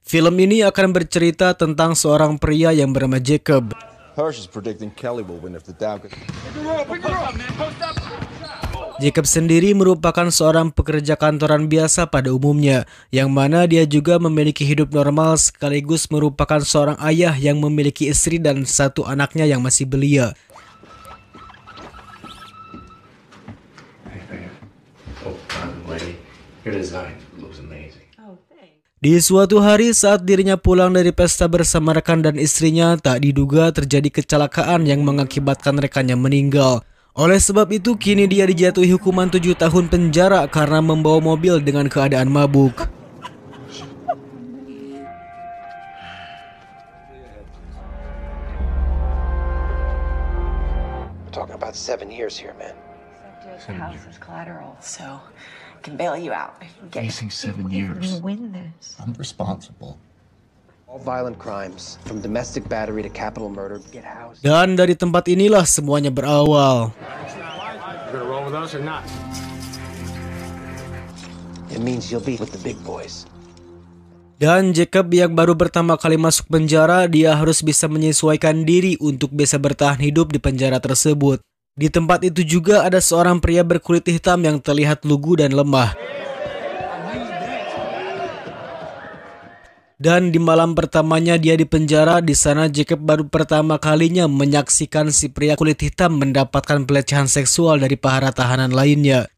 Film ini akan bercerita tentang seorang pria yang bernama Jacob. Jacob sendiri merupakan seorang pekerja kantoran biasa pada umumnya, yang mana dia juga memiliki hidup normal sekaligus merupakan seorang ayah yang memiliki istri dan satu anaknya yang masih belia. Di suatu hari saat dirinya pulang dari pesta bersama rekan dan istrinya, tak diduga terjadi kecelakaan yang mengakibatkan rekannya meninggal. Oleh sebab itu, kini dia dijatuhi hukuman 7 tahun penjara karena membawa mobil dengan keadaan mabuk. Talking about 7 years here, man. The house is collateral, so I can bail you out. Facing 7 years. Win this. I'm responsible. All violent crimes, from domestic battery to capital murder, get housed. Dan dari tempat inilah semuanya berawal. It means you'll be with the big boys. Dan Jacob yang baru pertama kali masuk penjara, dia harus bisa menyesuaikan diri untuk bisa bertahan hidup di penjara tersebut. Di tempat itu juga ada seorang pria berkulit hitam yang terlihat lugu dan lemah. Dan di malam pertamanya dia di penjara, di sana Jacob baru pertama kalinya menyaksikan si pria kulit hitam mendapatkan pelecehan seksual dari para tahanan lainnya.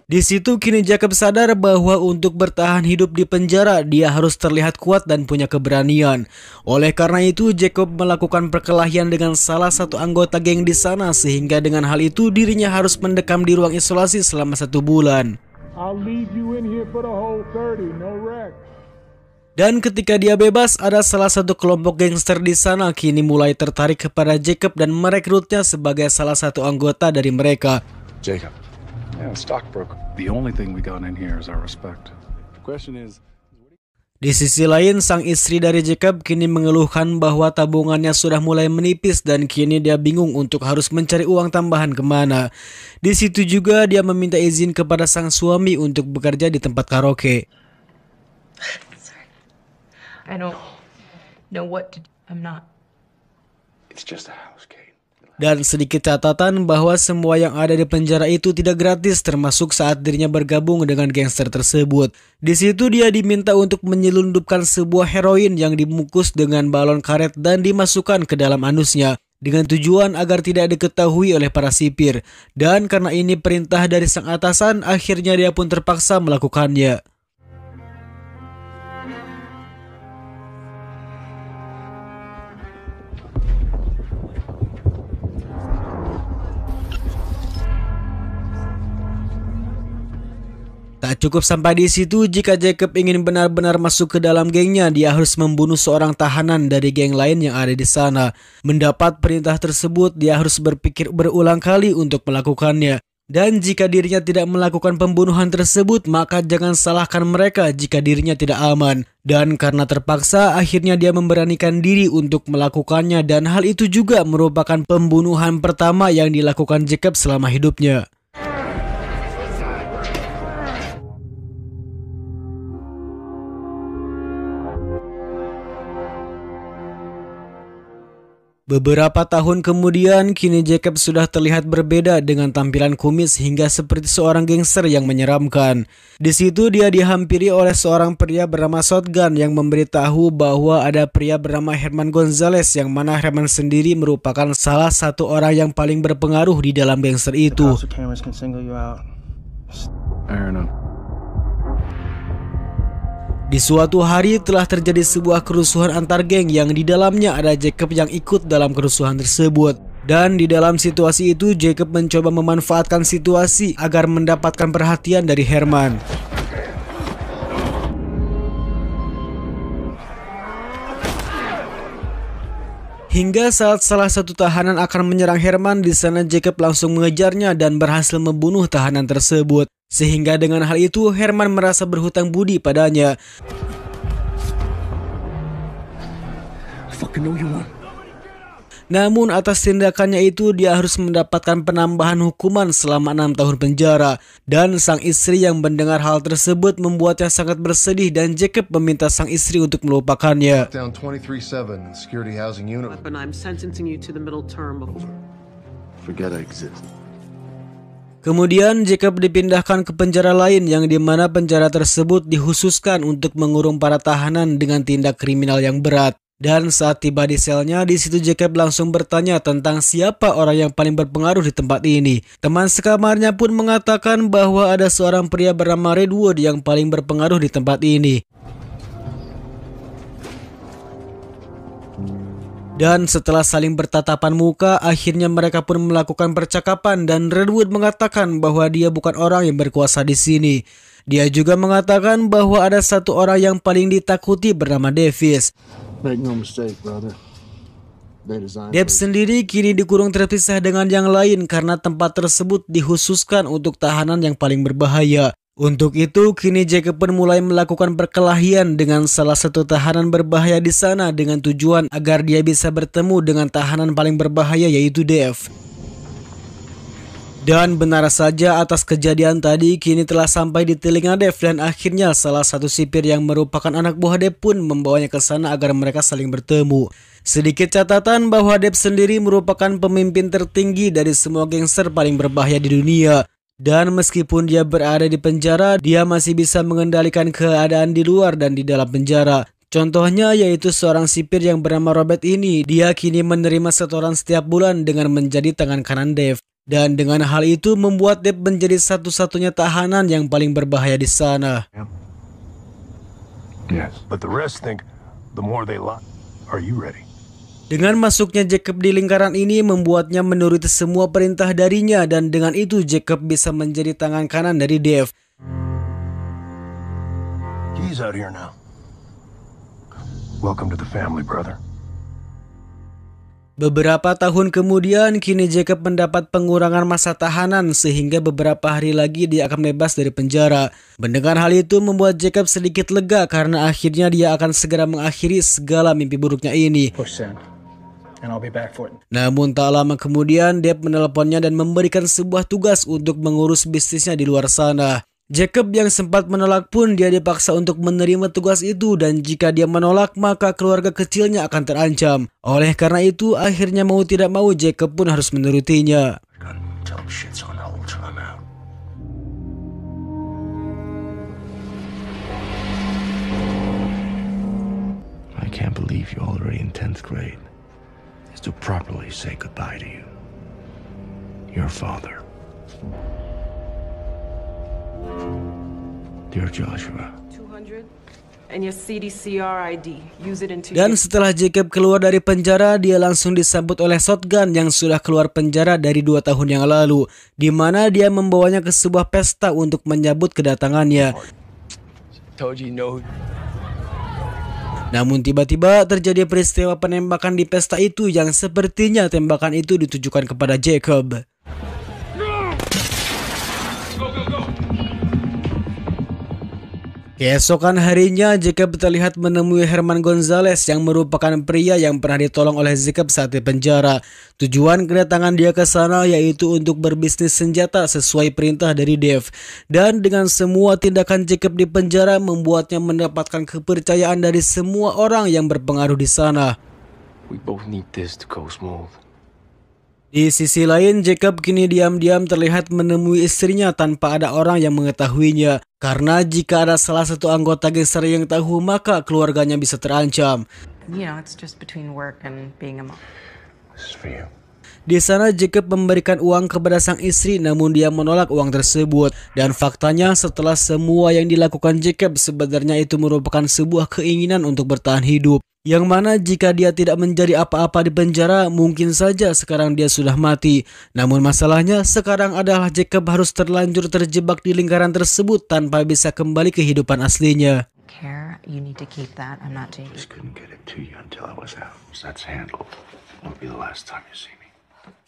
Di situ kini Jacob sadar bahwa untuk bertahan hidup di penjara dia harus terlihat kuat dan punya keberanian. Oleh karena itu Jacob melakukan perkelahian dengan salah satu anggota geng di sana, sehingga dengan hal itu dirinya harus mendekam di ruang isolasi selama 1 bulan. Dan ketika dia bebas, ada salah satu kelompok gangster di sana kini mulai tertarik kepada Jacob dan merekrutnya sebagai salah satu anggota dari mereka. Jacob. Yeah, stockbroker. The only thing we got in here is our respect. The question is... Di sisi lain, sang istri dari Jacob kini mengeluhkan bahwa tabungannya sudah mulai menipis dan kini dia bingung untuk harus mencari uang tambahan kemana. Di situ juga dia meminta izin kepada sang suami untuk bekerja di tempat karaoke. Sorry. I don't know what to do. I'm not. It's just a house, Kate. Dan sedikit catatan bahwa semua yang ada di penjara itu tidak gratis, termasuk saat dirinya bergabung dengan gangster tersebut. Di situ dia diminta untuk menyelundupkan sebuah heroin yang dibungkus dengan balon karet dan dimasukkan ke dalam anusnya, dengan tujuan agar tidak diketahui oleh para sipir. Dan karena ini perintah dari sang atasan, akhirnya dia pun terpaksa melakukannya. Tak cukup sampai di situ, jika Jacob ingin benar-benar masuk ke dalam gengnya, dia harus membunuh seorang tahanan dari geng lain yang ada di sana. Mendapat perintah tersebut, dia harus berpikir berulang kali untuk melakukannya. Dan jika dirinya tidak melakukan pembunuhan tersebut, maka jangan salahkan mereka jika dirinya tidak aman. Dan karena terpaksa, akhirnya dia memberanikan diri untuk melakukannya, dan hal itu juga merupakan pembunuhan pertama yang dilakukan Jacob selama hidupnya. Beberapa tahun kemudian, kini Jacob sudah terlihat berbeda dengan tampilan kumis hingga seperti seorang gangster yang menyeramkan. Di situ dia dihampiri oleh seorang pria bernama Shotgun yang memberitahu bahwa ada pria bernama Herman Gonzalez, yang mana Herman sendiri merupakan salah satu orang yang paling berpengaruh di dalam gangster itu. Di suatu hari telah terjadi sebuah kerusuhan antar geng yang di dalamnya ada Jacob yang ikut dalam kerusuhan tersebut. Dan di dalam situasi itu Jacob mencoba memanfaatkan situasi agar mendapatkan perhatian dari Herman. Hingga saat salah satu tahanan akan menyerang Herman, di sana Jacob langsung mengejarnya dan berhasil membunuh tahanan tersebut. Sehingga dengan hal itu Herman merasa berhutang budi padanya. Namun atas tindakannya itu dia harus mendapatkan penambahan hukuman selama 6 tahun penjara. Dan sang istri yang mendengar hal tersebut membuatnya sangat bersedih dan Jacob meminta sang istri untuk melupakannya. Down 23-7, security housing unit. But I'm sentencing you to the middle term before. Forget I exist. Kemudian Jacob dipindahkan ke penjara lain yang dimana penjara tersebut dikhususkan untuk mengurung para tahanan dengan tindak kriminal yang berat. Dan saat tiba di selnya, di situ Jacob langsung bertanya tentang siapa orang yang paling berpengaruh di tempat ini. Teman sekamarnya pun mengatakan bahwa ada seorang pria bernama Redwood yang paling berpengaruh di tempat ini. Dan setelah saling bertatapan muka, akhirnya mereka pun melakukan percakapan dan Redwood mengatakan bahwa dia bukan orang yang berkuasa di sini. Dia juga mengatakan bahwa ada satu orang yang paling ditakuti bernama Davis. Make no mistake, brother. Deb sendiri kini dikurung terpisah dengan yang lain karena tempat tersebut dikhususkan untuk tahanan yang paling berbahaya. Untuk itu, kini Jacob pun mulai melakukan perkelahian dengan salah satu tahanan berbahaya di sana dengan tujuan agar dia bisa bertemu dengan tahanan paling berbahaya yaitu Dave. Dan benar saja atas kejadian tadi kini telah sampai di telinga Dave dan akhirnya salah satu sipir yang merupakan anak buah Dave pun membawanya ke sana agar mereka saling bertemu. Sedikit catatan bahwa Dave sendiri merupakan pemimpin tertinggi dari semua gangster paling berbahaya di dunia. Dan meskipun dia berada di penjara, dia masih bisa mengendalikan keadaan di luar dan di dalam penjara. Contohnya yaitu seorang sipir yang bernama Robert ini, dia kini menerima setoran setiap bulan dengan menjadi tangan kanan Dave. Dan dengan hal itu membuat Dave menjadi satu-satunya tahanan yang paling berbahaya di sana. Yes, but the rest think the more they lie. Are you ready? Dengan masuknya Jacob di lingkaran ini membuatnya menuruti semua perintah darinya dan dengan itu Jacob bisa menjadi tangan kanan dari Dave. He's out here now. Welcome to the family, brother. Beberapa tahun kemudian, kini Jacob mendapat pengurangan masa tahanan sehingga beberapa hari lagi dia akan bebas dari penjara. Mendengar hal itu membuat Jacob sedikit lega karena akhirnya dia akan segera mengakhiri segala mimpi buruknya ini. Namun tak lama kemudian, Dave menelponnya dan memberikan sebuah tugas untuk mengurus bisnisnya di luar sana. Jacob yang sempat menolak pun dia dipaksa untuk menerima tugas itu dan jika dia menolak maka keluarga kecilnya akan terancam. Oleh karena itu akhirnya mau tidak mau Jacob pun harus menurutinya. I can't believe you're already in 10th grade. Is to properly say goodbye to you. Your father. Dear Joshua. 200 and your CDCR ID. Use it into. Dan setelah Jacob keluar dari penjara, dia langsung disambut oleh Shotgun yang sudah keluar penjara dari 2 tahun yang lalu, di mana dia membawanya ke sebuah pesta untuk menyambut kedatangannya. Namun tiba-tiba terjadi peristiwa penembakan di pesta itu yang sepertinya tembakan itu ditujukan kepada Jacob. Keesokan harinya, Jacob terlihat menemui Herman Gonzalez yang merupakan pria yang pernah ditolong oleh Jacob saat di penjara. Tujuan kedatangan dia ke sana yaitu untuk berbisnis senjata sesuai perintah dari Dave. Dan dengan semua tindakan Jacob di penjara membuatnya mendapatkan kepercayaan dari semua orang yang berpengaruh di sana. We both need this to go smooth. Di sisi lain, Jacob kini diam-diam terlihat menemui istrinya tanpa ada orang yang mengetahuinya. Karena jika ada salah satu anggota gangster yang tahu, maka keluarganya bisa terancam. You know, it's just between work and being a mom. This is for you. Di sana Jacob memberikan uang kepada sang istri namun dia menolak uang tersebut. Dan faktanya setelah semua yang dilakukan Jacob sebenarnya itu merupakan sebuah keinginan untuk bertahan hidup. Yang mana jika dia tidak menjadi apa-apa di penjara mungkin saja sekarang dia sudah mati. Namun masalahnya sekarang adalah Jacob harus terlanjur terjebak di lingkaran tersebut tanpa bisa kembali ke kehidupan aslinya. Care, you need to keep that. I'm not Jake. Just couldn't get it to you until I was out. So that's handled. Won't be the last time you see me.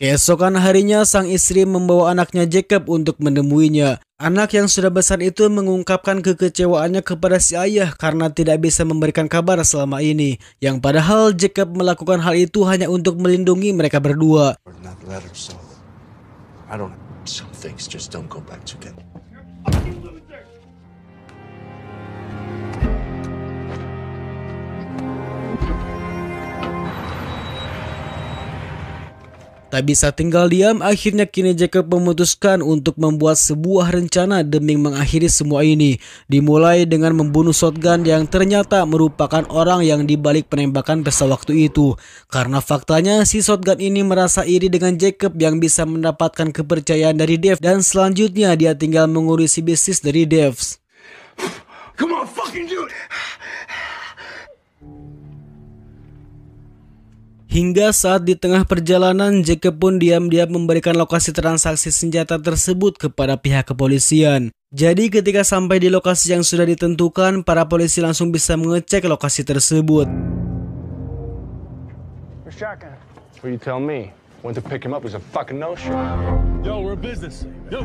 Keesokan harinya sang istri membawa anaknya Jacob untuk menemuinya. Anak yang sudah besar itu mengungkapkan kekecewaannya kepada si ayah karena tidak bisa memberikan kabar selama ini. Yang padahal Jacob melakukan hal itu hanya untuk melindungi mereka berdua. Tak bisa tinggal diam, akhirnya kini Jacob memutuskan untuk membuat sebuah rencana demi mengakhiri semua ini. Dimulai dengan membunuh shotgun yang ternyata merupakan orang yang dibalik penembakan pesta waktu itu. Karena faktanya si shotgun ini merasa iri dengan Jacob yang bisa mendapatkan kepercayaan dari Dave dan selanjutnya dia tinggal mengurusi bisnis dari Dave. Come on, fucking do it! Hingga saat di tengah perjalanan, Jacob pun diam-diam memberikan lokasi transaksi senjata tersebut kepada pihak kepolisian. Jadi ketika sampai di lokasi yang sudah ditentukan, para polisi langsung bisa mengecek lokasi tersebut. Well, you tell me. Went to pick him up, it was a fucking no-show. Yo, we're a business. Yo.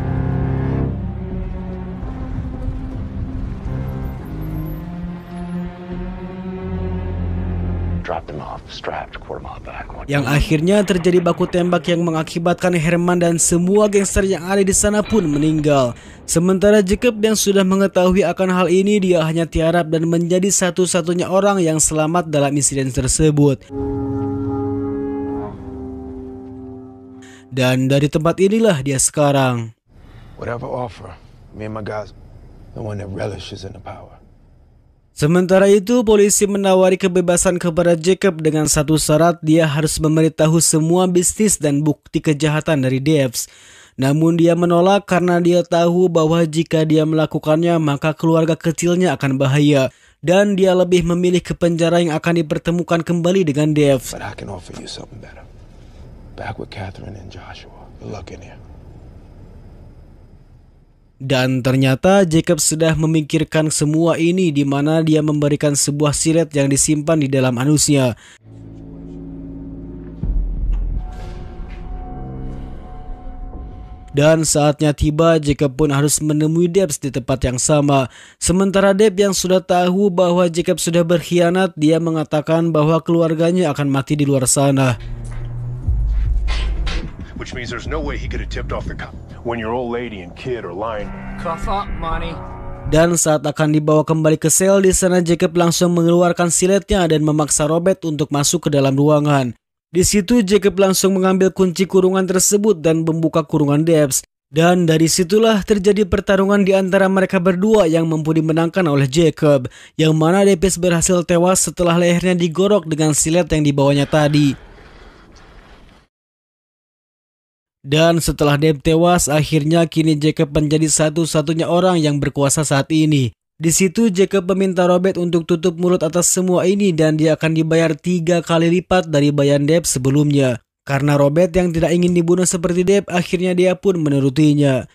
Yang akhirnya terjadi baku tembak yang mengakibatkan Herman dan semua gangster yang ada di sana pun meninggal. Sementara Jacob yang sudah mengetahui akan hal ini, dia hanya tiarap dan menjadi satu-satunya orang yang selamat dalam insiden tersebut. Dan dari tempat inilah dia sekarang. Whatever offer, me and my guys, the one that relishes in the power. Sementara itu, polisi menawari kebebasan kepada Jacob dengan satu syarat, dia harus memberitahu semua bisnis dan bukti kejahatan dari Devs. Namun dia menolak karena dia tahu bahwa jika dia melakukannya maka keluarga kecilnya akan bahaya. Dan dia lebih memilih ke penjara yang akan dipertemukan kembali dengan Devs. But I can offer you something better. Back with Catherine and Joshua. Good luck in here. Dan ternyata Jacob sudah memikirkan semua ini, di mana dia memberikan sebuah silet yang disimpan di dalam anusnya. Dan saatnya tiba, Jacob pun harus menemui Debs di tempat yang sama. Sementara Deb yang sudah tahu bahwa Jacob sudah berkhianat, dia mengatakan bahwa keluarganya akan mati di luar sana. Which means there's no way he could have tipped off the cop when your old lady and kid are lying. Cough up, money. Dan saat akan dibawa kembali ke sel, di sana Jacob langsung mengeluarkan siletnya dan memaksa Robert untuk masuk ke dalam ruangan. Di situ Jacob langsung mengambil kunci kurungan tersebut dan membuka kurungan Debs. Dan dari situlah terjadi pertarungan di antara mereka berdua yang mampu dimenangkan oleh Jacob, yang mana Debs berhasil tewas setelah lehernya digorok dengan silet yang dibawanya tadi. Dan setelah Deb tewas, akhirnya kini Jacob menjadi satu-satunya orang yang berkuasa saat ini. Di situ Jacob meminta Robert untuk tutup mulut atas semua ini dan dia akan dibayar 3 kali lipat dari bayaran Deb sebelumnya. Karena Robert yang tidak ingin dibunuh seperti Deb, akhirnya dia pun menurutinya.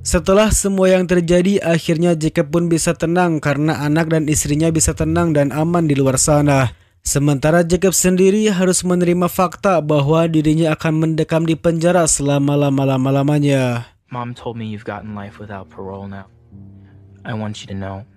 Setelah semua yang terjadi, akhirnya Jacob pun bisa tenang karena anak dan istrinya bisa tenang dan aman di luar sana. Sementara Jacob sendiri harus menerima fakta bahwa dirinya akan mendekam di penjara selama lama-lamanya. Mom told me you've gotten life without parole now. I want you to know